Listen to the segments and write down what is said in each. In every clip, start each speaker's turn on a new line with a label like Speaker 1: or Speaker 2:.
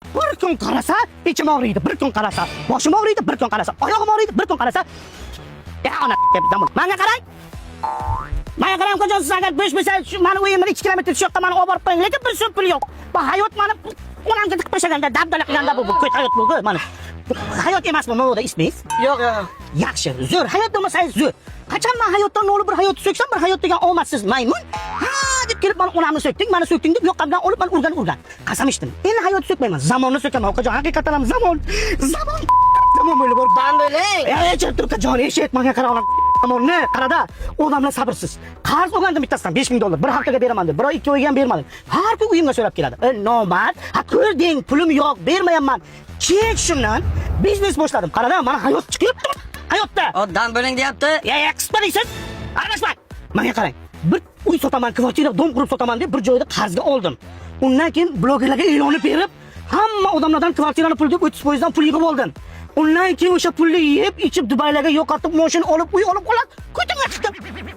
Speaker 1: Bir kun qarasa, ichim og'riydi, bir kun qarasa, boshim og'riydi, bir kun qarasa, oyog'im og'riydi, bir kun qarasa. Ya ona deb menga qarang. Menga qarang ko'jasiz agar 5 bo'lsa, shu meni uyimdan 2 kilometr shu yoqqa meni olib borib qo'ying, lekin bir so'm pul yo'q. Bu hayot meni onamga tiqib tashlaganda, dabdala qilganda bu ko't hayot bu mana. Hayot emasmi bu yerda ismingiz?
Speaker 2: Yo'q,
Speaker 1: Yaxshi, zo'r hayot demasangiz zo'r. Qachon men hayotdan nolib bir hayot so'ksam, bir hayot degan omadsiz maymun. Ha deb kelib meni onamni so'kding, meni so'kding deb yoqqamdan olib men urgan. Qasam ichdim. Endi hayot so'kmayman, zamonni so'kaman. Ukajon, haqiqatan ham zamon bo'lib bor.
Speaker 2: ben böyleyim.
Speaker 1: Ey, Turkajon, eshit, menga qara ona. Zamonni qarada, odamlar sabrsiz. Qarz olgandim bittasidan $5000. Bir haftaga beraman deb, bir 2 oyga ham bermadim. Har kun uyimga so'rab keladi. Nomard, ha ko'rding, pulim yo'q, bermayapman. Chek shundan biznes boshladim. Qarada, mana hayot chiqyapti. Hayotda.
Speaker 2: O dan bölün yaptı.
Speaker 1: Ya qisqa deysiz? Aralashma. Menga qarang. Bir uy sotaman, kvartira, dom qurib sotaman deb bir joyda qarzga oldim. Undan keyin blogerlarga e'lon berib, hamma odamlardan kvartirani pul deb 30% dan pul yig'ib oldim. Undan keyin o'sha pulni yeb, ichib Dubaylarga yo'qotib, mashina olib, uy olib qoladi. Ko'chaga chiqdim.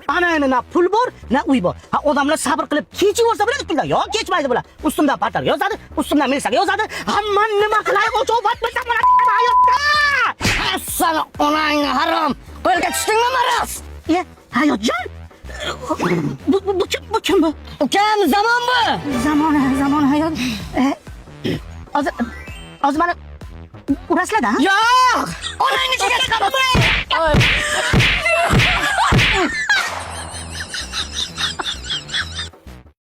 Speaker 1: Ana endi na pul bor, na uy bor. Ha, odamlar sabr qilib kechaversa bo'ladi pullar. Yo'q, kechmaydi bular. Ustimdan patar yozadi, ustimdan milisaga yozadi. Hamma nima qilay, o'chobat bo'lsa mana hayotda.
Speaker 2: Sana onang haram. Qo'lga tushdingmi maras?
Speaker 1: Ya, hayotjon. Bu kim bu?
Speaker 2: Ukam zaman bu.
Speaker 1: Zamon hayot. Hozir mana urasizlar-da?
Speaker 2: Yo'q. Onangni ichiga chiqaman.